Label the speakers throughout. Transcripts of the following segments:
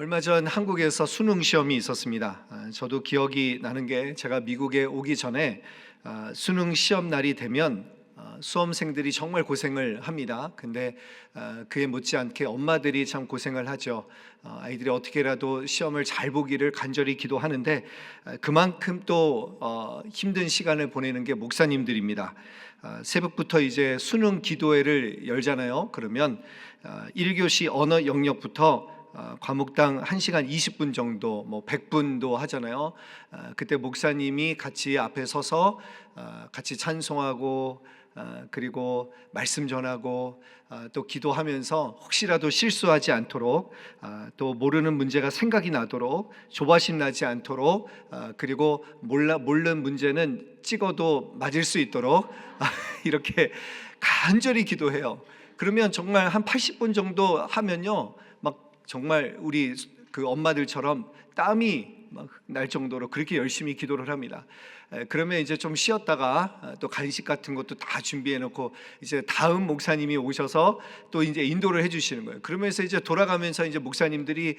Speaker 1: 얼마 전 한국에서 수능 시험이 있었습니다. 저도 기억이 나는 게 제가 미국에 오기 전에 수능 시험 날이 되면 수험생들이 정말 고생을 합니다. 근데 그에 못지않게 엄마들이 참 고생을 하죠. 아이들이 어떻게라도 시험을 잘 보기를 간절히 기도하는데 그만큼 또 힘든 시간을 보내는 게 목사님들입니다. 새벽부터 이제 수능 기도회를 열잖아요. 그러면 1교시 언어 영역부터 과목당 1시간 20분 정도, 100분도 하잖아요. 그때 목사님이 같이 앞에 서서 같이 찬송하고 그리고 말씀 전하고 또 기도하면서 혹시라도 실수하지 않도록 또 모르는 문제가 생각이 나도록 조바심 나지 않도록 그리고 모르는 문제는 찍어도 맞을 수 있도록 이렇게 간절히 기도해요. 그러면 정말 한 80분 정도 하면요, 막 정말 우리 그 엄마들처럼 땀이 막 날 정도로 그렇게 열심히 기도를 합니다. 그러면 이제 좀 쉬었다가 또 간식 같은 것도 다 준비해 놓고 이제 다음 목사님이 오셔서 또 이제 인도를 해 주시는 거예요. 그러면서 이제 돌아가면서 이제 목사님들이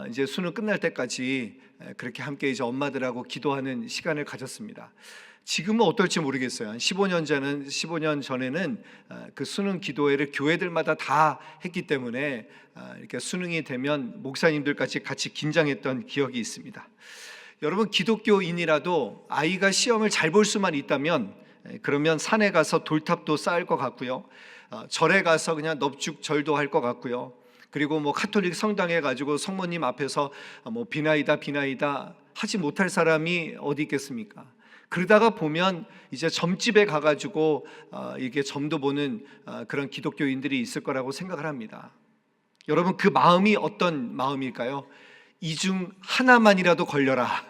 Speaker 1: 이제 수능 끝날 때까지 그렇게 함께 이제 엄마들하고 기도하는 시간을 가졌습니다. 지금은 어떨지 모르겠어요. 한 15년 전에는 그 수능 기도회를 교회들마다 다 했기 때문에 이렇게 수능이 되면 목사님들까지 같이 긴장했던 기억이 있습니다. 여러분, 기독교인이라도 아이가 시험을 잘 볼 수만 있다면 그러면 산에 가서 돌탑도 쌓을 것 같고요, 절에 가서 그냥 넙죽절도 할 것 같고요, 그리고 카톨릭 성당에 가지고 성모님 앞에서 비나이다 하지 못할 사람이 어디 있겠습니까? 그러다가 보면 이제 점집에 가가지고 이게 점도 보는 그런 기독교인들이 있을 거라고 생각을 합니다. 여러분, 그 마음이 어떤 마음일까요? 이 중 하나만이라도 걸려라.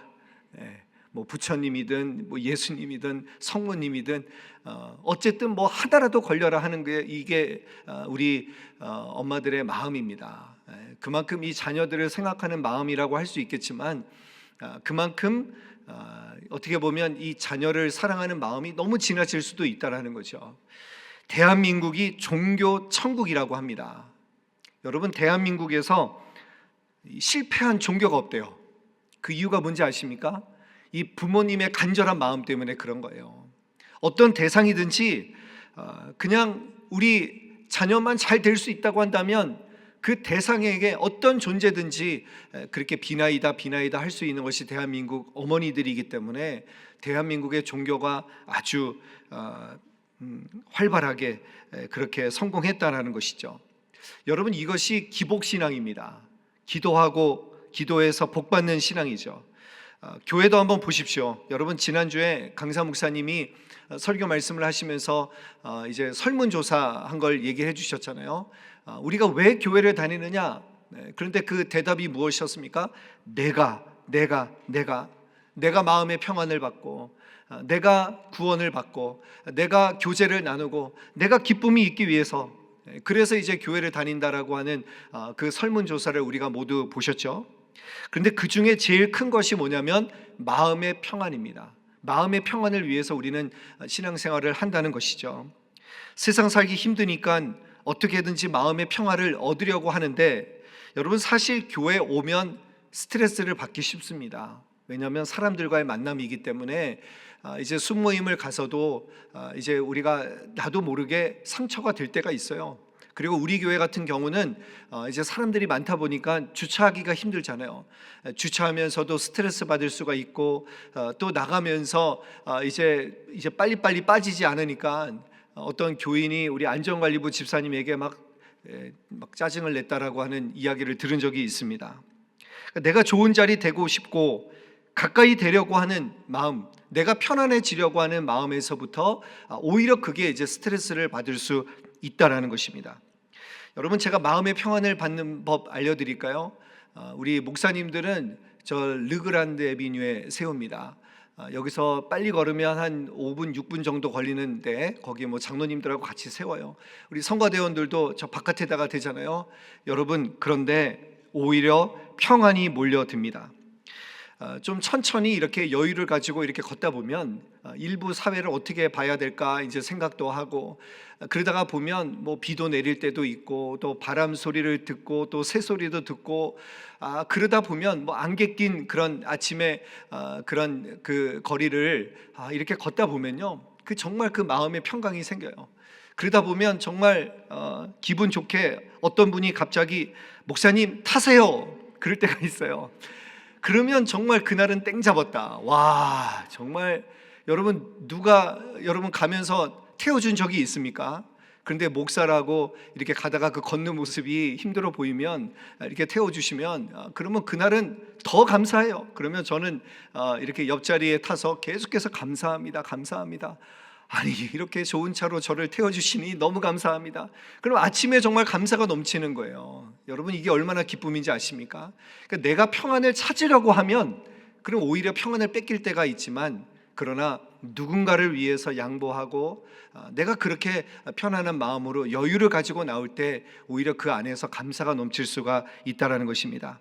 Speaker 1: 부처님이든 예수님이든 성모님이든 어쨌든 하나라도 걸려라 하는 게 이게 우리 엄마들의 마음입니다. 그만큼 이 자녀들을 생각하는 마음이라고 할 수 있겠지만 그만큼 어떻게 보면 이 자녀를 사랑하는 마음이 너무 지나칠 수도 있다라는 거죠. 대한민국이 종교 천국이라고 합니다. 여러분, 대한민국에서 실패한 종교가 없대요. 그 이유가 뭔지 아십니까? 이 부모님의 간절한 마음 때문에 그런 거예요. 어떤 대상이든지 그냥 우리 자녀만 잘 될 수 있다고 한다면 그 대상에게 어떤 존재든지 그렇게 비나이다 할 수 있는 것이 대한민국 어머니들이기 때문에 대한민국의 종교가 아주 활발하게 그렇게 성공했다는 것이죠. 여러분, 이것이 기복신앙입니다. 기도하고 기도해서 복받는 신앙이죠. 교회도 한번 보십시오. 여러분, 지난주에 강사 목사님이 설교 말씀을 하시면서 이제 설문조사한 걸 얘기해 주셨잖아요. 우리가 왜 교회를 다니느냐? 그런데 그 대답이 무엇이었습니까? 내가 마음의 평안을 받고, 내가 구원을 받고, 내가 교제를 나누고, 내가 기쁨이 있기 위해서, 그래서 이제 교회를 다닌다라고 하는 그 설문조사를 우리가 모두 보셨죠. 그런데 그 중에 제일 큰 것이 뭐냐면 마음의 평안입니다. 마음의 평안을 위해서 우리는 신앙생활을 한다는 것이죠. 세상 살기 힘드니까 어떻게든지 마음의 평화를 얻으려고 하는데, 여러분, 사실 교회에 오면 스트레스를 받기 쉽습니다. 왜냐하면 사람들과의 만남이기 때문에 이제 순모임을 가서도 이제 우리가 나도 모르게 상처가 될 때가 있어요. 그리고 우리 교회 같은 경우는 이제 사람들이 많다 보니까 주차하기가 힘들잖아요. 주차하면서도 스트레스 받을 수가 있고, 또 나가면서 이제 빨리빨리 빠지지 않으니까 어떤 교인이 우리 안전관리부 집사님에게 막 짜증을 냈다라고 하는 이야기를 들은 적이 있습니다. 내가 좋은 자리 되고 싶고 가까이 되려고 하는 마음, 내가 편안해지려고 하는 마음에서부터 오히려 그게 이제 스트레스를 받을 수 있다라는 것입니다. 여러분, 제가 마음의 평안을 받는 법 알려드릴까요? 우리 목사님들은 저 르그란드 에비뉴에 세웁니다. 여기서 빨리 걸으면 한 5분, 6분 정도 걸리는데 거기 장로님들하고 같이 세워요. 우리 성가대원들도 저 바깥에다가 대잖아요. 여러분, 그런데 오히려 평안이 몰려듭니다. 좀 천천히 이렇게 여유를 가지고 이렇게 걷다 보면 일부 사회를 어떻게 봐야 될까 이제 생각도 하고, 그러다가 보면 뭐 비도 내릴 때도 있고 또 바람 소리를 듣고 또 새 소리도 듣고, 그러다 보면 뭐 안개 낀 그런 아침에 그런 그 거리를 이렇게 걷다 보면요, 그 정말 그 마음의 평강이 생겨요. 그러다 보면 정말 기분 좋게 어떤 분이 갑자기 목사님 타세요 그럴 때가 있어요. 그러면 정말 그날은 땡 잡았다. 와, 정말 여러분, 누가 여러분 가면서 태워준 적이 있습니까? 그런데 목사라고 이렇게 가다가 그 걷는 모습이 힘들어 보이면 이렇게 태워주시면 그러면 그날은 더 감사해요. 그러면 저는 이렇게 옆자리에 타서 계속해서 감사합니다, 감사합니다. 아니, 이렇게 좋은 차로 저를 태워주시니 너무 감사합니다. 그럼 아침에 정말 감사가 넘치는 거예요. 여러분, 이게 얼마나 기쁨인지 아십니까? 그러니까 내가 평안을 찾으려고 하면 그럼 오히려 평안을 뺏길 때가 있지만, 그러나 누군가를 위해서 양보하고 내가 그렇게 편안한 마음으로 여유를 가지고 나올 때 오히려 그 안에서 감사가 넘칠 수가 있다는 것입니다.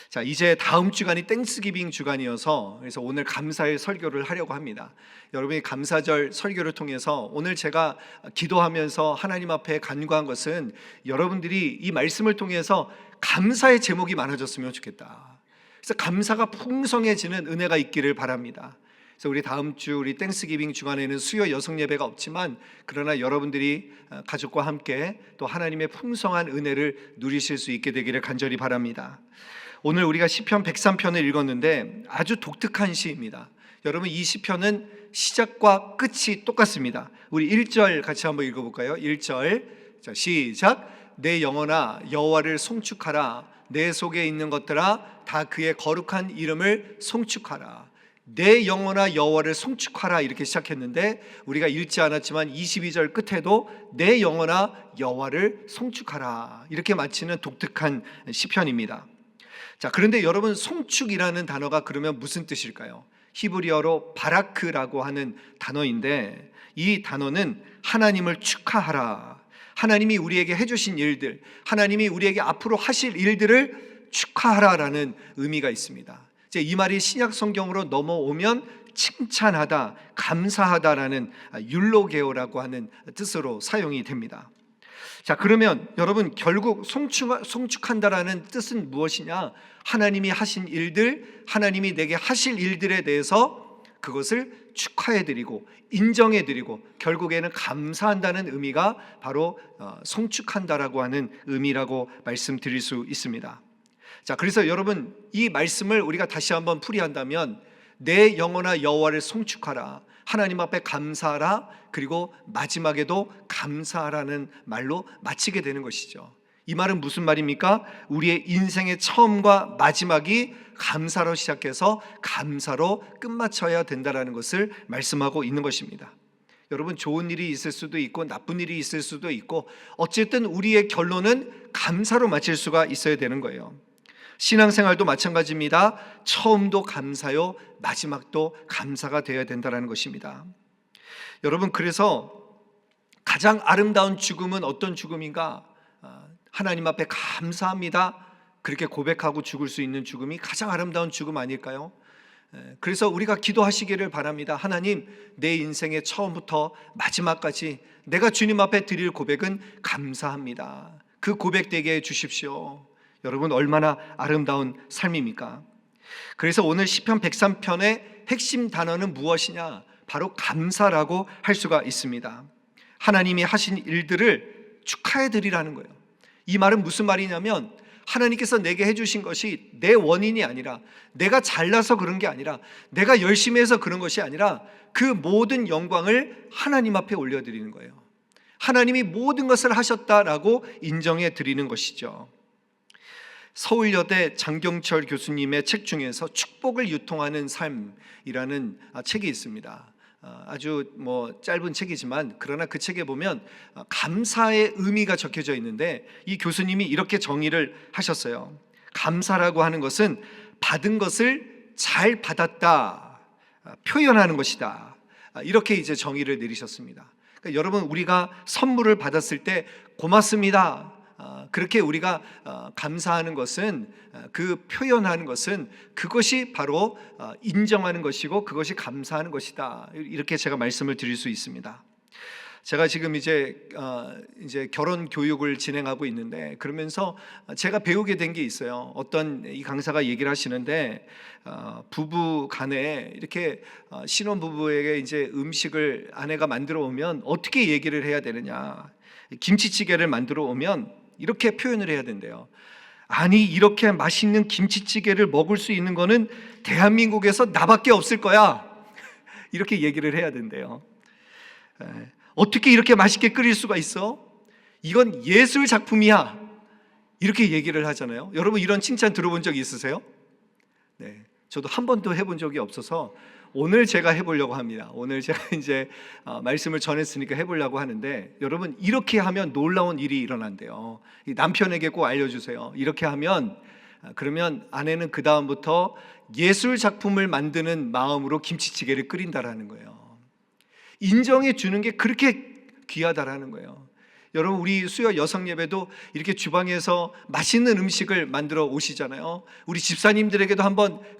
Speaker 1: 자, 이제 다음 주간이 땡스기빙 주간이어서 그래서 오늘 감사의 설교를 하려고 합니다. 여러분이 감사절 설교를 통해서 오늘 제가 기도하면서 하나님 앞에 간구한 것은 여러분들이 이 말씀을 통해서 감사의 제목이 많아졌으면 좋겠다. 그래서 감사가 풍성해지는 은혜가 있기를 바랍니다. 그래서 우리 다음 주 우리 땡스기빙 주간에는 수요 여성 예배가 없지만, 그러나 여러분들이 가족과 함께 또 하나님의 풍성한 은혜를 누리실 수 있게 되기를 간절히 바랍니다. 오늘 우리가 시편 103편을 읽었는데 아주 독특한 시입니다. 여러분, 이 시편은 시작과 끝이 똑같습니다. 우리 1절 같이 한번 읽어볼까요? 1절, 자, 시작. 내 영혼아 여호와를 송축하라. 내 속에 있는 것들아 다 그의 거룩한 이름을 송축하라. 내 영혼아 여호와를 송축하라, 이렇게 시작했는데 우리가 읽지 않았지만 22절 끝에도 내 영혼아 여호와를 송축하라, 이렇게 마치는 독특한 시편입니다. 자, 그런데 여러분, 송축이라는 단어가 그러면 무슨 뜻일까요? 히브리어로 바라크라고 하는 단어인데, 이 단어는 하나님을 축하하라, 하나님이 우리에게 해주신 일들, 하나님이 우리에게 앞으로 하실 일들을 축하하라라는 의미가 있습니다. 이제 이 말이 신약 성경으로 넘어오면 칭찬하다, 감사하다라는 율로게오라고 하는 뜻으로 사용이 됩니다. 자, 그러면 여러분, 결국 송축한다라는 뜻은 무엇이냐? 하나님이 하신 일들, 하나님이 내게 하실 일들에 대해서 그것을 축하해드리고 인정해드리고 결국에는 감사한다는 의미가 바로 송축한다라고 하는 의미라고 말씀드릴 수 있습니다. 자, 그래서 여러분, 이 말씀을 우리가 다시 한번 풀이한다면 내 영혼아 여호와를 송축하라, 하나님 앞에 감사하라, 그리고 마지막에도 감사하라는 말로 마치게 되는 것이죠. 이 말은 무슨 말입니까? 우리의 인생의 처음과 마지막이 감사로 시작해서 감사로 끝마쳐야 된다는 것을 말씀하고 있는 것입니다. 여러분, 좋은 일이 있을 수도 있고 나쁜 일이 있을 수도 있고, 어쨌든 우리의 결론은 감사로 마칠 수가 있어야 되는 거예요. 신앙생활도 마찬가지입니다. 처음도 감사요, 마지막도 감사가 되어야 된다는 것입니다. 여러분, 그래서 가장 아름다운 죽음은 어떤 죽음인가? 하나님 앞에 감사합니다, 그렇게 고백하고 죽을 수 있는 죽음이 가장 아름다운 죽음 아닐까요? 그래서 우리가 기도하시기를 바랍니다. 하나님, 내 인생의 처음부터 마지막까지 내가 주님 앞에 드릴 고백은 감사합니다, 그 고백되게 해주십시오. 여러분, 얼마나 아름다운 삶입니까? 그래서 오늘 시편 103편의 핵심 단어는 무엇이냐? 바로 감사라고 할 수가 있습니다. 하나님이 하신 일들을 축하해 드리라는 거예요. 이 말은 무슨 말이냐면, 하나님께서 내게 해주신 것이 내 원인이 아니라, 내가 잘나서 그런 게 아니라, 내가 열심히 해서 그런 것이 아니라 그 모든 영광을 하나님 앞에 올려드리는 거예요. 하나님이 모든 것을 하셨다라고 인정해 드리는 것이죠. 서울여대 장경철 교수님의 책 중에서 축복을 유통하는 삶이라는 책이 있습니다. 아주 짧은 책이지만 그러나 그 책에 보면 감사의 의미가 적혀져 있는데, 이 교수님이 이렇게 정의를 하셨어요. 감사라고 하는 것은 받은 것을 잘 받았다 표현하는 것이다, 이렇게 이제 정의를 내리셨습니다. 그러니까 여러분, 우리가 선물을 받았을 때 고맙습니다, 그렇게 우리가 감사하는 것은, 그 표현하는 것은 그것이 바로 인정하는 것이고 그것이 감사하는 것이다. 이렇게 제가 말씀을 드릴 수 있습니다. 제가 지금 이제 결혼 교육을 진행하고 있는데, 그러면서 제가 배우게 된 게 있어요. 어떤 이 강사가 얘기를 하시는데, 부부 간에 이렇게 신혼 부부에게 이제 음식을 아내가 만들어 오면 어떻게 얘기를 해야 되느냐. 김치찌개를 만들어 오면 이렇게 표현을 해야 된대요. 아니, 이렇게 맛있는 김치찌개를 먹을 수 있는 거는 대한민국에서 나밖에 없을 거야. 이렇게 얘기를 해야 된대요. 어떻게 이렇게 맛있게 끓일 수가 있어? 이건 예술 작품이야. 이렇게 얘기를 하잖아요. 여러분, 이런 칭찬 들어본 적 있으세요? 네, 저도 한 번도 해본 적이 없어서 오늘 제가 해보려고 합니다. 오늘 제가 이제 말씀을 전했으니까 해보려고 하는데, 여러분, 이렇게 하면 놀라운 일이 일어난대요. 남편에게 꼭 알려주세요. 이렇게 하면, 그러면 아내는 그 다음부터 예술 작품을 만드는 마음으로 김치찌개를 끓인다라는 거예요. 인정해 주는 게 그렇게 귀하다라는 거예요. 여러분, 우리 수요 여성 예배도 이렇게 주방에서 맛있는 음식을 만들어 오시잖아요. 우리 집사님들에게도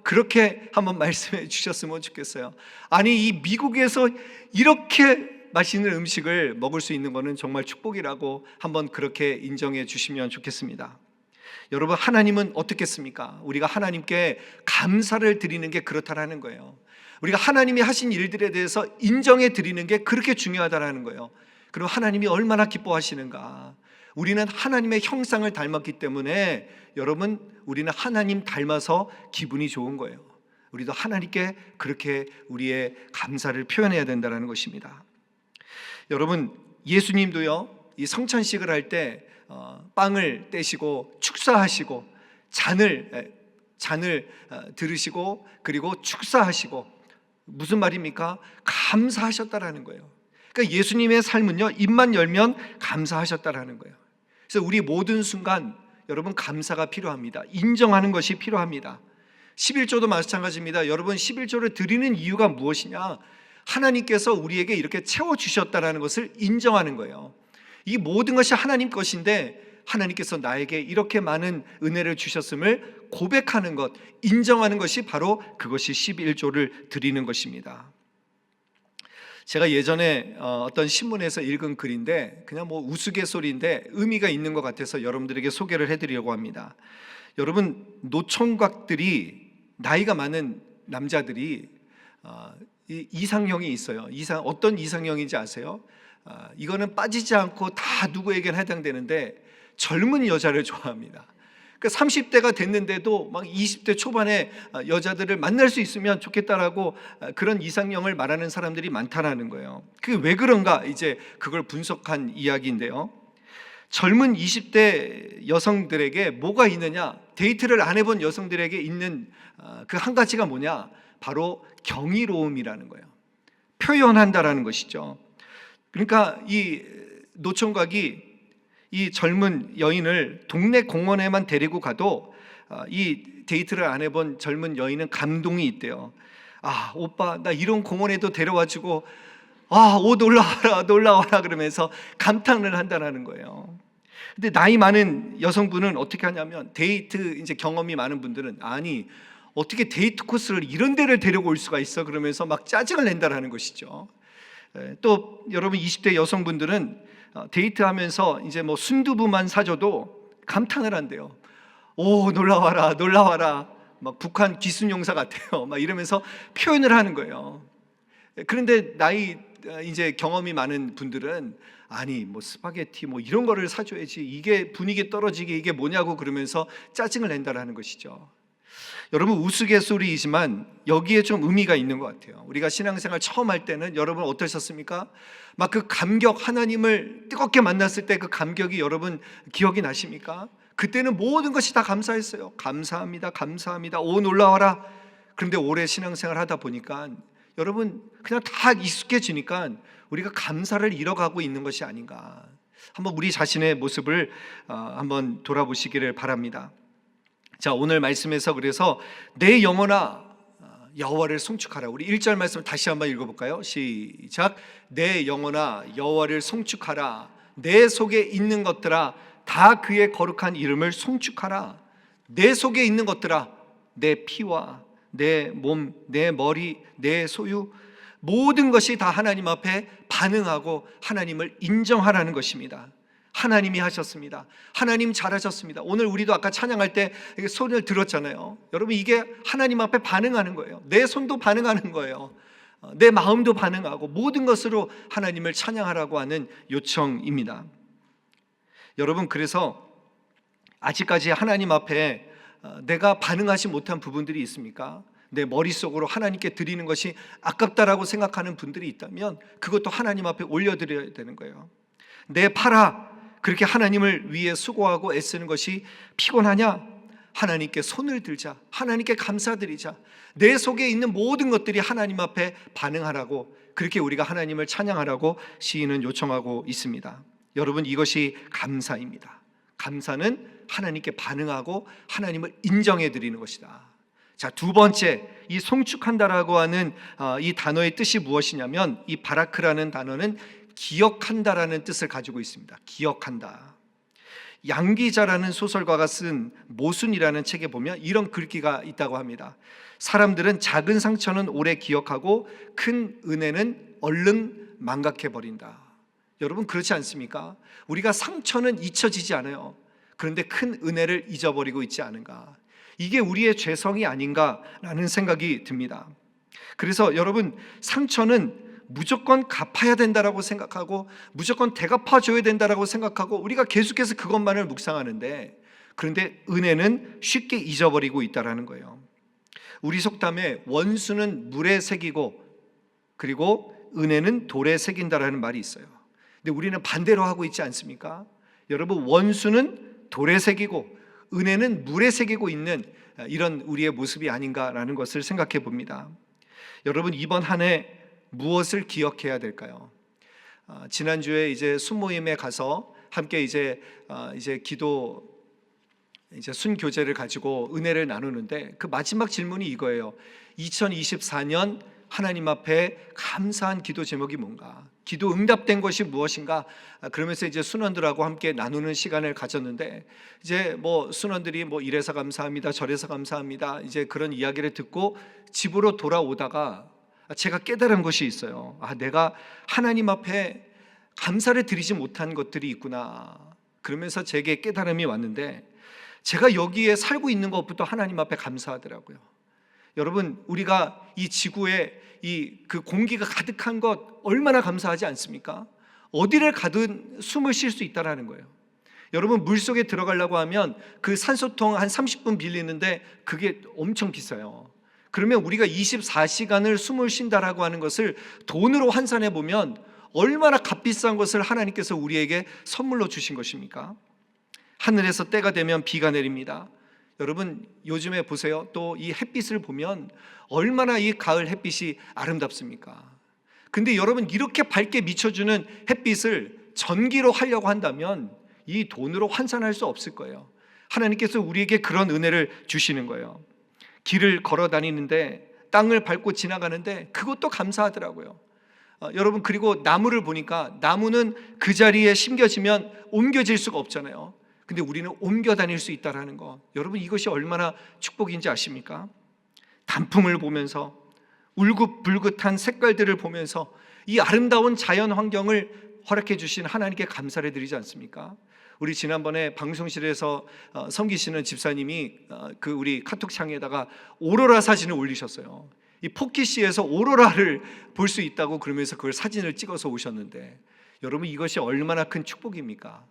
Speaker 1: 그렇게 한번 말씀해 주셨으면 좋겠어요. 아니, 이 미국에서 이렇게 맛있는 음식을 먹을 수 있는 것은 정말 축복이라고 한번 그렇게 인정해 주시면 좋겠습니다. 여러분, 하나님은 어떻겠습니까? 우리가 하나님께 감사를 드리는 게 그렇다라는 거예요. 우리가 하나님이 하신 일들에 대해서 인정해 드리는 게 그렇게 중요하다라는 거예요. 그럼 하나님이 얼마나 기뻐하시는가. 우리는 하나님의 형상을 닮았기 때문에, 여러분, 우리는 하나님 닮아서 기분이 좋은 거예요. 우리도 하나님께 그렇게 우리의 감사를 표현해야 된다는 것입니다. 여러분, 예수님도요, 이 성찬식을 할 때 빵을 떼시고 축사하시고 잔을 들으시고 그리고 축사하시고, 무슨 말입니까? 감사하셨다라는 거예요. 그러니까 예수님의 삶은요, 입만 열면 감사하셨다라는 거예요. 그래서 우리 모든 순간 여러분, 감사가 필요합니다. 인정하는 것이 필요합니다. 11조도 마찬가지입니다. 여러분, 11조를 드리는 이유가 무엇이냐? 하나님께서 우리에게 이렇게 채워주셨다라는 것을 인정하는 거예요. 이 모든 것이 하나님 것인데, 하나님께서 나에게 이렇게 많은 은혜를 주셨음을 고백하는 것, 인정하는 것이 바로 그것이 11조를 드리는 것입니다. 제가 예전에 어떤 신문에서 읽은 글인데, 그냥 뭐 우스갯소리인데 의미가 있는 것 같아서 여러분들에게 소개를 해드리려고 합니다. 여러분, 노총각들이, 나이가 많은 남자들이 이상형이 있어요. 어떤 이상형인지 아세요? 이거는 빠지지 않고 다 누구에게나 해당되는데, 젊은 여자를 좋아합니다. 그러니까 30대가 됐는데도 막 20대 초반에 여자들을 만날 수 있으면 좋겠다라고 그런 이상형을 말하는 사람들이 많다라는 거예요. 그게 왜 그런가, 이제 그걸 분석한 이야기인데요. 젊은 20대 여성들에게 뭐가 있느냐, 데이트를 안 해본 여성들에게 있는 그 한 가지가 뭐냐, 바로 경이로움이라는 거예요. 표현한다라는 것이죠. 그러니까 이 노총각이 이 젊은 여인을 동네 공원에만 데리고 가도 이 데이트를 안 해본 젊은 여인은 감동이 있대요. 아, 오빠, 나 이런 공원에도 데려와주고, 놀라와라 그러면서 감탄을 한다는 거예요. 근데 나이 많은 여성분은 어떻게 하냐면, 데이트 이제 경험이 많은 분들은, 아니, 어떻게 데이트 코스를 이런 데를 데리고 올 수가 있어? 그러면서 막 짜증을 낸다는 것이죠. 또 여러분, 20대 여성분들은 데이트하면서 이제 뭐 순두부만 사줘도 감탄을 한대요. 오, 놀라와라 막 북한 기순용사 같아요, 막 이러면서 표현을 하는 거예요. 그런데 나이 이제 경험이 많은 분들은, 아니, 뭐 스파게티 뭐 이런 거를 사줘야지, 이게 분위기 떨어지게 이게 뭐냐고 그러면서 짜증을 낸다라는 것이죠. 여러분, 우스갯소리이지만 여기에 좀 의미가 있는 것 같아요. 우리가 신앙생활 처음 할 때는 여러분 어떠셨습니까? 막 그 감격, 하나님을 뜨겁게 만났을 때 그 감격이 여러분 기억이 나십니까? 그때는 모든 것이 다 감사했어요. 감사합니다, 감사합니다, 오 놀라워라. 그런데 오래 신앙생활 하다 보니까 여러분 그냥 다 익숙해지니까 우리가 감사를 잃어가고 있는 것이 아닌가. 한번 우리 자신의 모습을 한번 돌아보시기를 바랍니다. 자, 오늘 말씀에서 그래서 내 영혼아 여호와를 송축하라. 우리 1절 말씀 다시 한번 읽어볼까요? 시작. 내 영혼아 여호와를 송축하라. 내 속에 있는 것들아 다 그의 거룩한 이름을 송축하라. 내 속에 있는 것들아, 내 피와 내 몸, 내 머리, 내 소유, 모든 것이 다 하나님 앞에 반응하고 하나님을 인정하라는 것입니다. 하나님이 하셨습니다. 하나님 잘하셨습니다. 오늘 우리도 아까 찬양할 때 손을 들었잖아요. 여러분, 이게 하나님 앞에 반응하는 거예요. 내 손도 반응하는 거예요. 내 마음도 반응하고 모든 것으로 하나님을 찬양하라고 하는 요청입니다. 여러분, 그래서 아직까지 하나님 앞에 내가 반응하지 못한 부분들이 있습니까? 내 머릿속으로 하나님께 드리는 것이 아깝다라고 생각하는 분들이 있다면 그것도 하나님 앞에 올려드려야 되는 거예요. 내 팔아, 그렇게 하나님을 위해 수고하고 애쓰는 것이 피곤하냐? 하나님께 손을 들자. 하나님께 감사드리자. 내 속에 있는 모든 것들이 하나님 앞에 반응하라고, 그렇게 우리가 하나님을 찬양하라고 시인은 요청하고 있습니다. 여러분, 이것이 감사입니다. 감사는 하나님께 반응하고 하나님을 인정해 드리는 것이다. 자, 두 번째, 이 송축한다라고 하는 이 단어의 뜻이 무엇이냐면, 이 바라크라는 단어는 기억한다라는 뜻을 가지고 있습니다. 기억한다. 양기자라는 소설가가 쓴 모순이라는 책에 보면 이런 글귀가 있다고 합니다. 사람들은 작은 상처는 오래 기억하고 큰 은혜는 얼른 망각해 버린다. 여러분, 그렇지 않습니까? 우리가 상처는 잊혀지지 않아요. 그런데 큰 은혜를 잊어버리고 있지 않은가? 이게 우리의 죄성이 아닌가라는 생각이 듭니다. 그래서 여러분, 상처는 무조건 갚아야 된다라고 생각하고 무조건 대갚아줘야 된다라고 생각하고 우리가 계속해서 그것만을 묵상하는데, 그런데 은혜는 쉽게 잊어버리고 있다라는 거예요. 우리 속담에 원수는 물에 새기고 그리고 은혜는 돌에 새긴다라는 말이 있어요. 근데 우리는 반대로 하고 있지 않습니까? 여러분, 원수는 돌에 새기고 은혜는 물에 새기고 있는 이런 우리의 모습이 아닌가라는 것을 생각해 봅니다. 여러분, 이번 한 해 무엇을 기억해야 될까요? 지난주에 이제 순모임에 가서 함께 이제 기도 순교제를 가지고 은혜를 나누는데 그 마지막 질문이 이거예요. 2024년 하나님 앞에 감사한 기도 제목이 뭔가? 기도 응답된 것이 무엇인가? 그러면서 이제 순원들하고 함께 나누는 시간을 가졌는데, 이제 뭐 순원들이 뭐 이래서 감사합니다, 저래서 감사합니다, 이제 그런 이야기를 듣고 집으로 돌아오다가 제가 깨달은 것이 있어요. 내가 하나님 앞에 감사를 드리지 못한 것들이 있구나. 그러면서 제게 깨달음이 왔는데, 제가 여기에 살고 있는 것부터 하나님 앞에 감사하더라고요. 여러분, 우리가 이 지구에 그 공기가 가득한 것 얼마나 감사하지 않습니까? 어디를 가든 숨을 쉴 수 있다라는 거예요. 여러분, 물속에 들어가려고 하면 그 산소통 한 30분 빌리는데 그게 엄청 비싸요. 그러면 우리가 24시간을 숨을 쉰다라고 하는 것을 돈으로 환산해 보면 얼마나 값비싼 것을 하나님께서 우리에게 선물로 주신 것입니까? 하늘에서 때가 되면 비가 내립니다. 여러분, 요즘에 보세요. 또 이 햇빛을 보면 얼마나 이 가을 햇빛이 아름답습니까? 근데 여러분, 이렇게 밝게 비춰주는 햇빛을 전기로 하려고 한다면 이 돈으로 환산할 수 없을 거예요. 하나님께서 우리에게 그런 은혜를 주시는 거예요. 길을 걸어 다니는데 땅을 밟고 지나가는데 그것도 감사하더라고요. 여러분, 그리고 나무를 보니까 나무는 그 자리에 심겨지면 옮겨질 수가 없잖아요. 근데 우리는 옮겨 다닐 수 있다는 거, 여러분, 이것이 얼마나 축복인지 아십니까? 단풍을 보면서 울긋불긋한 색깔들을 보면서 이 아름다운 자연 환경을 허락해 주신 하나님께 감사를 드리지 않습니까? 우리 지난번에 방송실에서 섬기시는 집사님이 그 우리 카톡창에다가 오로라 사진을 올리셨어요. 이 포키시에서 오로라를 볼 수 있다고 그러면서 그걸 사진을 찍어서 오셨는데, 여러분, 이것이 얼마나 큰 축복입니까?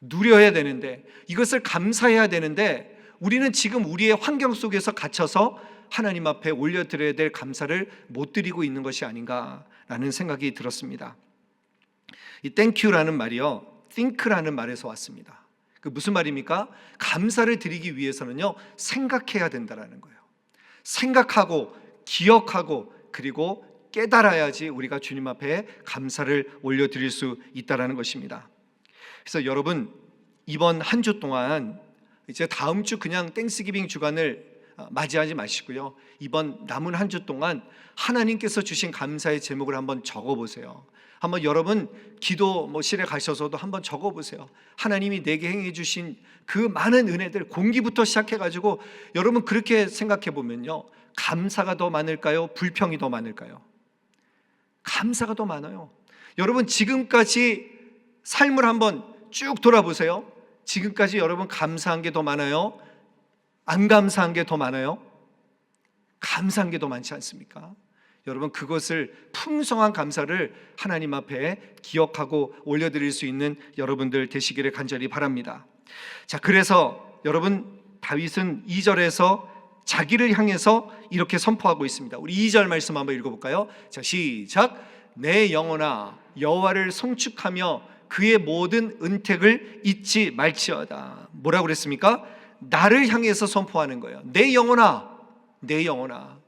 Speaker 1: 누려야 되는데, 이것을 감사해야 되는데, 우리는 지금 우리의 환경 속에서 갇혀서 하나님 앞에 올려드려야 될 감사를 못 드리고 있는 것이 아닌가라는 생각이 들었습니다. 이 땡큐라는 말이요, think라는 말에서 왔습니다. 그 무슨 말입니까? 감사를 드리기 위해서는요, 생각해야 된다라는 거예요. 생각하고 기억하고 그리고 깨달아야지 우리가 주님 앞에 감사를 올려드릴 수 있다라는 것입니다. 그래서 여러분, 이번 한 주 동안 이제 다음 주 그냥 땡스기빙 주간을 맞이하지 마시고요, 이번 남은 한 주 동안 하나님께서 주신 감사의 제목을 한번 적어보세요. 한번 여러분 기도실에 가셔서도 한번 적어보세요. 하나님이 내게 행해 주신 그 많은 은혜들, 공기부터 시작해가지고 여러분 그렇게 생각해 보면요, 감사가 더 많을까요? 불평이 더 많을까요? 감사가 더 많아요. 여러분 지금까지 삶을 한번 쭉 돌아보세요. 지금까지 여러분 감사한 게 더 많아요? 안 감사한 게 더 많아요? 감사한 게 더 많지 않습니까? 여러분 그것을, 풍성한 감사를 하나님 앞에 기억하고 올려드릴 수 있는 여러분들 되시기를 간절히 바랍니다. 자, 그래서 여러분 다윗은 2절에서 자기를 향해서 이렇게 선포하고 있습니다. 우리 2절 말씀 한번 읽어볼까요? 자, 시작. 내 영혼아 여호와를 송축하며 그의 모든 은택을 잊지 말지어다. 뭐라고 그랬습니까? 나를 향해서 선포하는 거예요. 내 영혼아, 내 영혼아.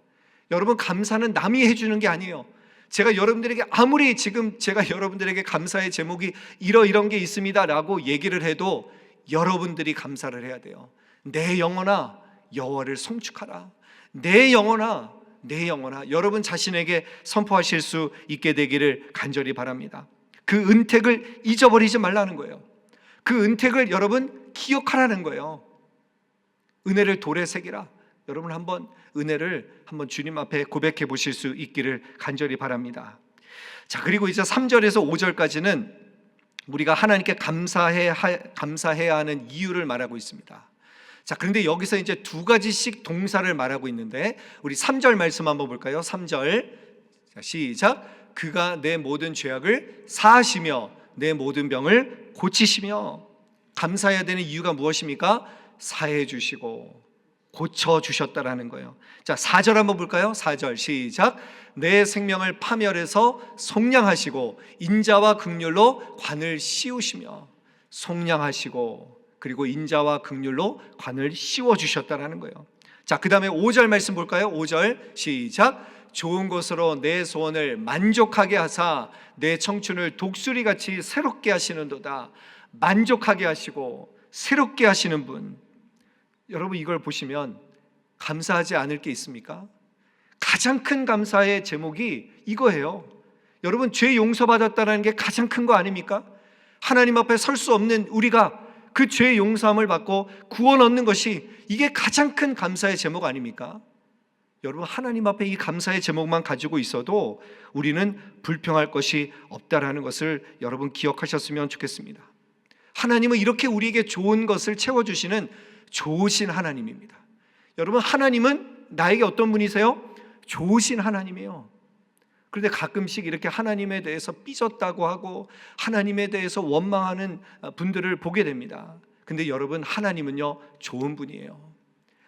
Speaker 1: 여러분 감사는 남이 해주는 게 아니에요. 제가 여러분들에게 아무리 지금 제가 여러분들에게 감사의 제목이 이런 게 있습니다 라고 얘기를 해도 여러분들이 감사를 해야 돼요. 내 영혼아 여호와를 송축하라. 내 영혼아, 내 영혼아. 여러분 자신에게 선포하실 수 있게 되기를 간절히 바랍니다. 그 은택을 잊어버리지 말라는 거예요. 그 은택을 여러분 기억하라는 거예요. 은혜를 돌에 새기라. 여러분 한번 은혜를 한번 주님 앞에 고백해 보실 수 있기를 간절히 바랍니다. 자, 그리고 이제 3절에서 5절까지는 우리가 하나님께 감사해야 하는 이유를 말하고 있습니다. 자, 그런데 여기서 이제 두 가지씩 동사를 말하고 있는데 우리 3절 말씀 한번 볼까요? 3절. 자, 시작. 그가 내 모든 죄악을 사하시며 내 모든 병을 고치시며. 감사해야 되는 이유가 무엇입니까? 사해 주시고 고쳐 주셨다라는 거예요. 자, 4절 한번 볼까요? 4절 시작. 내 생명을 파멸해서 속량하시고 인자와 긍휼로 관을 씌우시며. 속량하시고 그리고 인자와 긍휼로 관을 씌워 주셨다라는 거예요. 자, 그 다음에 5절 말씀 볼까요? 5절 시작. 좋은 것으로 내 소원을 만족하게 하사 내 청춘을 독수리같이 새롭게 하시는도다. 만족하게 하시고 새롭게 하시는 분. 여러분 이걸 보시면 감사하지 않을 게 있습니까? 가장 큰 감사의 제목이 이거예요. 여러분 죄 용서받았다는 게 가장 큰 거 아닙니까? 하나님 앞에 설 수 없는 우리가 그 죄 용서함을 받고 구원 얻는 것이, 이게 가장 큰 감사의 제목 아닙니까? 여러분 하나님 앞에 이 감사의 제목만 가지고 있어도 우리는 불평할 것이 없다라는 것을 여러분 기억하셨으면 좋겠습니다. 하나님은 이렇게 우리에게 좋은 것을 채워주시는 좋으신 하나님입니다. 여러분 하나님은 나에게 어떤 분이세요? 좋으신 하나님이에요. 그런데 가끔씩 이렇게 하나님에 대해서 삐졌다고 하고 하나님에 대해서 원망하는 분들을 보게 됩니다. 근데 여러분 하나님은요 좋은 분이에요.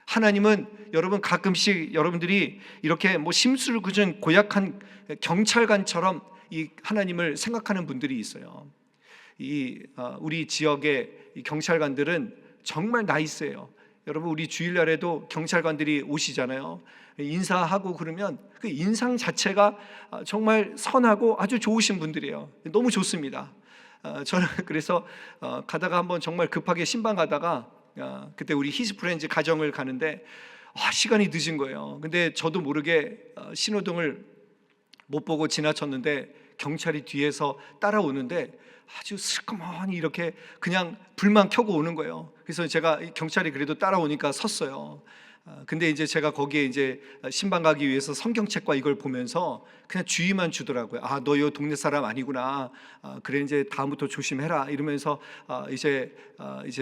Speaker 1: 하나님은 여러분 가끔씩 여러분들이 이렇게 심술 굳은 고약한 경찰관처럼 이 하나님을 생각하는 분들이 있어요. 우리 지역의 이 경찰관들은 정말 나이스해요. 여러분 우리 주일날에도 경찰관들이 오시잖아요. 인사하고 그러면 그 인상 자체가 정말 선하고 아주 좋으신 분들이에요. 너무 좋습니다. 저는 그래서 가다가 한번 정말 급하게 신방 가다가 그때 우리 히스프렌즈 가정을 가는데 시간이 늦은 거예요. 근데 저도 모르게 신호등을 못 보고 지나쳤는데 경찰이 뒤에서 따라오는데 아주 슬그머니 이렇게 그냥 불만 켜고 오는 거예요. 그래서 제가 경찰이 그래도 따라오니까 섰어요. 근데 이제 제가 거기에 이제 신방 가기 위해서 성경책과 이걸 보면서 그냥 주의만 주더라고요. 너 이 동네 사람 아니구나. 그래 이제 다음부터 조심해라 이러면서 이제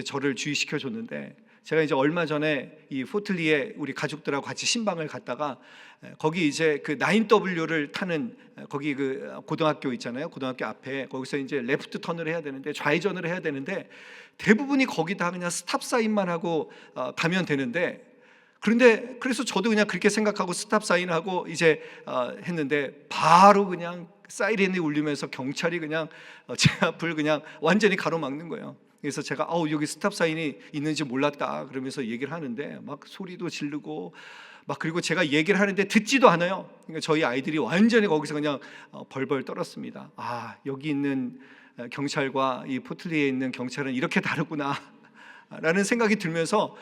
Speaker 1: 저를 주의시켜 줬는데, 제가 이제 얼마 전에 이 포틀리에 우리 가족들하고 같이 신방을 갔다가 거기 이제 그 9W를 타는 거기 그 고등학교 있잖아요. 고등학교 앞에 거기서 이제 레프트 턴을 해야 되는데 좌회전을 해야 되는데 대부분이 거기 다 그냥 스탑 사인만 하고 가면 되는데, 그래서 저도 그냥 그렇게 생각하고 스탑 사인하고 이제 했는데 바로 그냥 사이렌이 울리면서 경찰이 그냥 제 앞을 그냥 완전히 가로막는 거예요. 그래서 제가 여기 스탑 사인이 있는지 몰랐다 그러면서 얘기를 하는데 막 소리도 지르고 그리고 제가 얘기를 하는데 듣지도 않아요. 그러니까 저희 아이들이 완전히 거기서 그냥 벌벌 떨었습니다. 여기 있는 경찰과 이 포틀리에 있는 경찰은 이렇게 다르구나 라는 생각이 들면서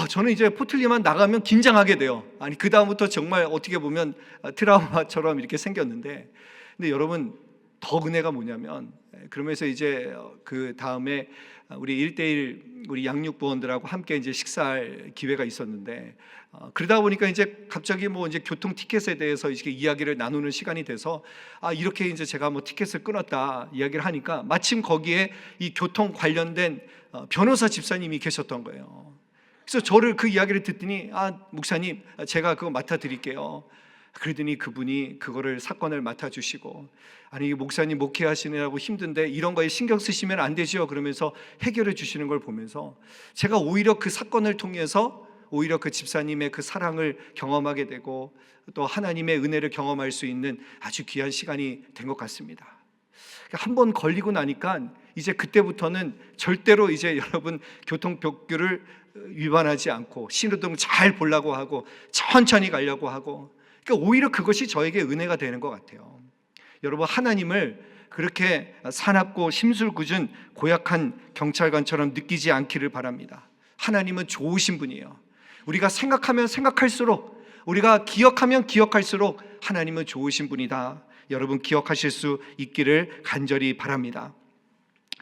Speaker 1: 저는 이제 포틀리만 나가면 긴장하게 돼요. 그 다음부터 정말 어떻게 보면 트라우마처럼 이렇게 생겼는데, 근데 여러분 더 은혜가 뭐냐면, 그러면서 이제 그 다음에 우리 1대1 우리 양육부원들하고 함께 이제 식사할 기회가 있었는데, 그러다 보니까 이제 갑자기 뭐 이제 교통 티켓에 대해서 이렇게 이야기를 나누는 시간이 돼서, 이렇게 이제 제가 뭐 티켓을 끊었다 이야기를 하니까 마침 거기에 이 교통 관련된 변호사 집사님이 계셨던 거예요. 그래서 저를 그 이야기를 듣더니, 목사님 제가 그거 맡아 드릴게요. 그러더니 그분이 그거를 사건을 맡아주시고, 아니 목사님 목회하시느라고 힘든데 이런 거에 신경 쓰시면 안 되죠 그러면서 해결해 주시는 걸 보면서 제가 오히려 그 사건을 통해서 오히려 그 집사님의 그 사랑을 경험하게 되고 또 하나님의 은혜를 경험할 수 있는 아주 귀한 시간이 된 것 같습니다. 한 번 걸리고 나니까 이제 그때부터는 절대로 이제 여러분 교통법규를 위반하지 않고 신호등 잘 보려고 하고 천천히 가려고 하고, 그러니까 오히려 그것이 저에게 은혜가 되는 것 같아요. 여러분, 하나님을 그렇게 사납고 심술궂은 고약한 경찰관처럼 느끼지 않기를 바랍니다. 하나님은 좋으신 분이에요. 우리가 생각하면 생각할수록, 우리가 기억하면 기억할수록 하나님은 좋으신 분이다. 여러분 기억하실 수 있기를 간절히 바랍니다.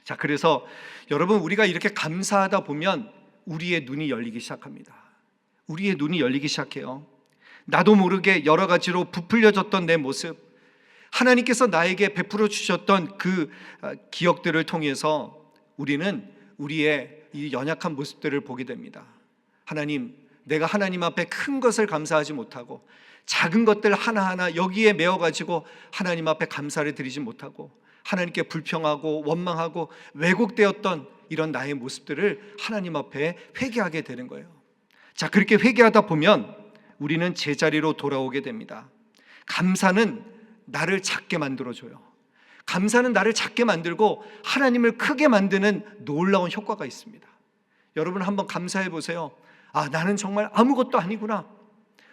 Speaker 1: 자, 그래서 여러분, 우리가 이렇게 감사하다 보면 우리의 눈이 열리기 시작합니다. 우리의 눈이 열리기 시작해요. 나도 모르게 여러 가지로 부풀려졌던 내 모습, 하나님께서 나에게 베풀어 주셨던 그 기억들을 통해서 우리는 우리의 이 연약한 모습들을 보게 됩니다. 하나님, 내가 하나님 앞에 큰 것을 감사하지 못하고 작은 것들 하나하나 여기에 메어가지고 하나님 앞에 감사를 드리지 못하고 하나님께 불평하고 원망하고 왜곡되었던 이런 나의 모습들을 하나님 앞에 회개하게 되는 거예요. 자, 그렇게 회개하다 보면 우리는 제자리로 돌아오게 됩니다. 감사는 나를 작게 만들어줘요. 감사는 나를 작게 만들고 하나님을 크게 만드는 놀라운 효과가 있습니다. 여러분 한번 감사해 보세요. 나는 정말 아무것도 아니구나.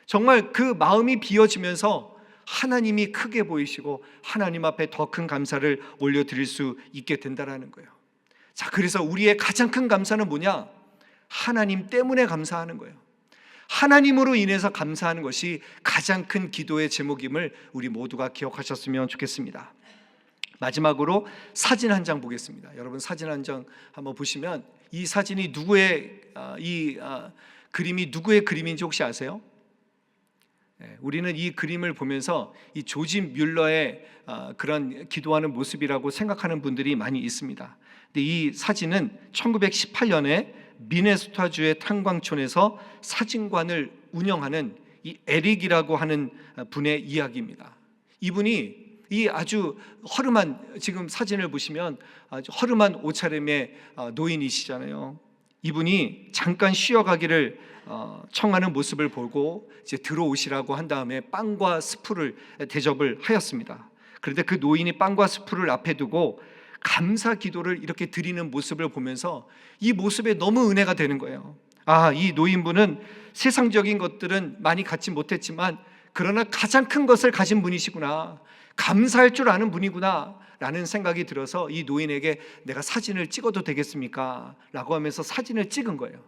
Speaker 1: 정말 그 마음이 비어지면서 하나님이 크게 보이시고 하나님 앞에 더 큰 감사를 올려드릴 수 있게 된다는 거예요. 자, 그래서 우리의 가장 큰 감사는 뭐냐? 하나님 때문에 감사하는 거예요. 하나님으로 인해서 감사하는 것이 가장 큰 기도의 제목임을 우리 모두가 기억하셨으면 좋겠습니다. 마지막으로 사진 한 장 보겠습니다. 여러분, 사진 한 장 한번 보시면 이 사진이 그림이 누구의 그림인지 혹시 아세요? 우리는 이 그림을 보면서 이 조지 뮬러의 그런 기도하는 모습이라고 생각하는 분들이 많이 있습니다. 근데 이 사진은 1918년에 미네소타주의 탄광촌에서 사진관을 운영하는 이 에릭이라고 하는 분의 이야기입니다. 이분이 이 아주 허름한, 지금 사진을 보시면 아주 허름한 옷차림의 노인이시잖아요. 이분이 잠깐 쉬어가기를 청하는 모습을 보고 이제 들어오시라고 한 다음에 빵과 스프를 대접을 하였습니다. 그런데 그 노인이 빵과 스프를 앞에 두고 감사 기도를 이렇게 드리는 모습을 보면서 이 모습에 너무 은혜가 되는 거예요. 이 노인분은 세상적인 것들은 많이 갖지 못했지만 그러나 가장 큰 것을 가진 분이시구나, 감사할 줄 아는 분이구나 라는 생각이 들어서 이 노인에게 내가 사진을 찍어도 되겠습니까? 라고 하면서 사진을 찍은 거예요.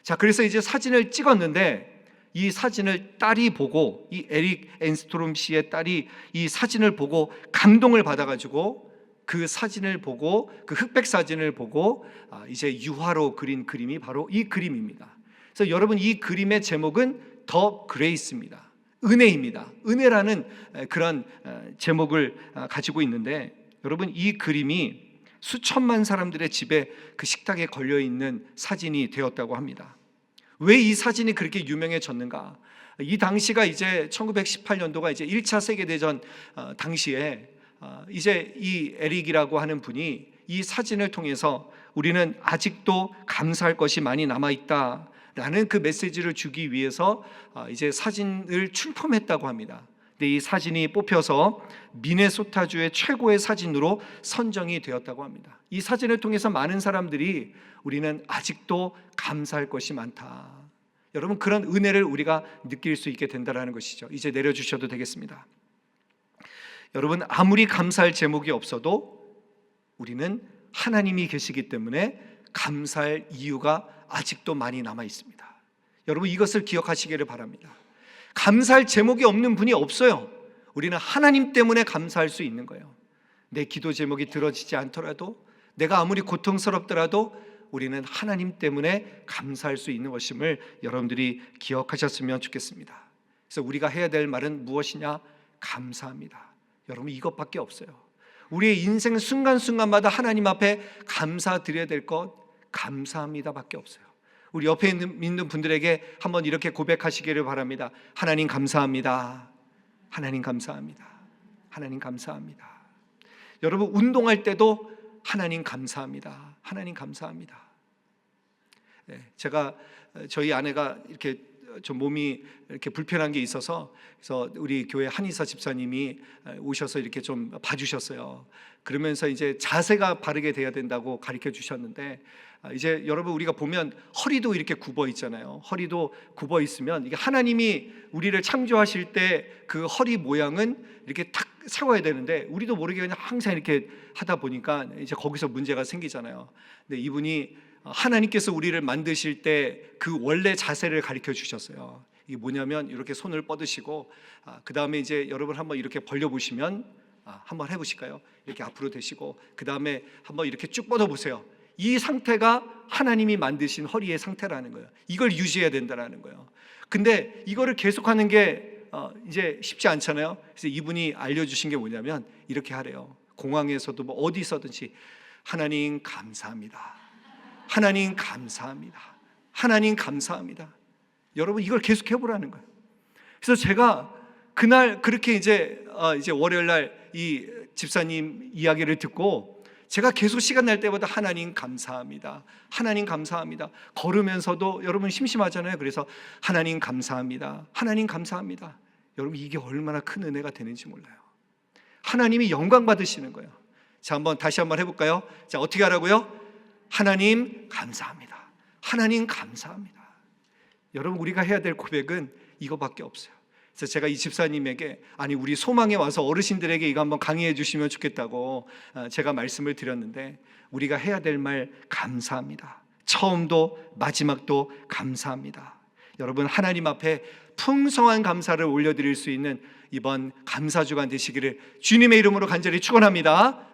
Speaker 1: 자, 그래서 이제 사진을 찍었는데 이 사진을 딸이 보고, 이 에릭 앤스트롬 씨의 딸이 이 사진을 보고 감동을 받아가지고 그 사진을 보고, 그 흑백 사진을 보고 이제 유화로 그린 그림이 바로 이 그림입니다. 그래서 여러분, 이 그림의 제목은 더 그레이스입니다. 은혜입니다. 은혜라는 그런 제목을 가지고 있는데, 여러분, 이 그림이 수천만 사람들의 집에 그 식탁에 걸려 있는 사진이 되었다고 합니다. 왜 이 사진이 그렇게 유명해졌는가? 이 당시가 이제 1918년도가 이제 1차 세계대전 당시에 이제 이 에릭이라고 하는 분이 이 사진을 통해서 우리는 아직도 감사할 것이 많이 남아있다 라는 그 메시지를 주기 위해서 이제 사진을 출품했다고 합니다. 근데 이 사진이 뽑혀서 미네소타주의 최고의 사진으로 선정이 되었다고 합니다. 이 사진을 통해서 많은 사람들이 우리는 아직도 감사할 것이 많다, 여러분, 그런 은혜를 우리가 느낄 수 있게 된다는 것이죠. 이제 내려주셔도 되겠습니다. 여러분, 아무리 감사할 제목이 없어도 우리는 하나님이 계시기 때문에 감사할 이유가 아직도 많이 남아 있습니다. 여러분, 이것을 기억하시기를 바랍니다. 감사할 제목이 없는 분이 없어요. 우리는 하나님 때문에 감사할 수 있는 거예요. 내 기도 제목이 들어지지 않더라도, 내가 아무리 고통스럽더라도 우리는 하나님 때문에 감사할 수 있는 것임을 여러분들이 기억하셨으면 좋겠습니다. 그래서 우리가 해야 될 말은 무엇이냐? 감사합니다. 여러분, 이것밖에 없어요. 우리의 인생 순간순간마다 하나님 앞에 감사드려야 될 것, 감사합니다 밖에 없어요. 우리 옆에 있는 분들에게 한번 이렇게 고백하시기를 바랍니다. 하나님 감사합니다. 하나님 감사합니다. 하나님 감사합니다. 여러분, 운동할 때도 하나님 감사합니다. 하나님 감사합니다. 제가 저희 아내가 이렇게 좀 몸이 이렇게 불편한 게 있어서, 그래서 우리 교회 한의사 집사님이 오셔서 이렇게 좀 봐주셨어요. 그러면서 이제 자세가 바르게 돼야 된다고 가르쳐 주셨는데, 이제 여러분, 우리가 보면 허리도 이렇게 굽어 있잖아요. 허리도 굽어 있으면 이게 하나님이 우리를 창조하실 때 그 허리 모양은 이렇게 탁 세워야 되는데, 우리도 모르게 그냥 항상 이렇게 하다 보니까 이제 거기서 문제가 생기잖아요. 근데 이분이 하나님께서 우리를 만드실 때 그 원래 자세를 가르쳐 주셨어요. 이게 뭐냐면 이렇게 손을 뻗으시고, 그 다음에 이제 여러분 한번 이렇게 벌려 보시면, 한번 해보실까요? 이렇게 앞으로 대시고, 그 다음에 한번 이렇게 쭉 뻗어 보세요. 이 상태가 하나님이 만드신 허리의 상태라는 거예요. 이걸 유지해야 된다는 거예요. 근데 이거를 계속하는 게 이제 쉽지 않잖아요. 그래서 이분이 알려주신 게 뭐냐면 이렇게 하래요. 공항에서도 뭐 어디서든지 하나님 감사합니다. 하나님 감사합니다. 하나님 감사합니다. 여러분, 이걸 계속 해보라는 거예요. 그래서 제가 그날 그렇게 이제 월요일 날 이 집사님 이야기를 듣고 제가 계속 시간 날 때마다 하나님 감사합니다. 하나님 감사합니다. 걸으면서도 여러분 심심하잖아요. 그래서 하나님 감사합니다. 하나님 감사합니다. 여러분, 이게 얼마나 큰 은혜가 되는지 몰라요. 하나님이 영광 받으시는 거예요. 자, 다시 한번 해볼까요? 자, 어떻게 하라고요? 하나님 감사합니다. 하나님 감사합니다. 여러분, 우리가 해야 될 고백은 이거밖에 없어요. 그래서 제가 이 집사님에게, 아니 우리 소망에 와서 어르신들에게 이거 한번 강의해 주시면 좋겠다고 제가 말씀을 드렸는데, 우리가 해야 될 말 감사합니다. 처음도 마지막도 감사합니다. 여러분, 하나님 앞에 풍성한 감사를 올려드릴 수 있는 이번 감사주간 되시기를 주님의 이름으로 간절히 축원합니다.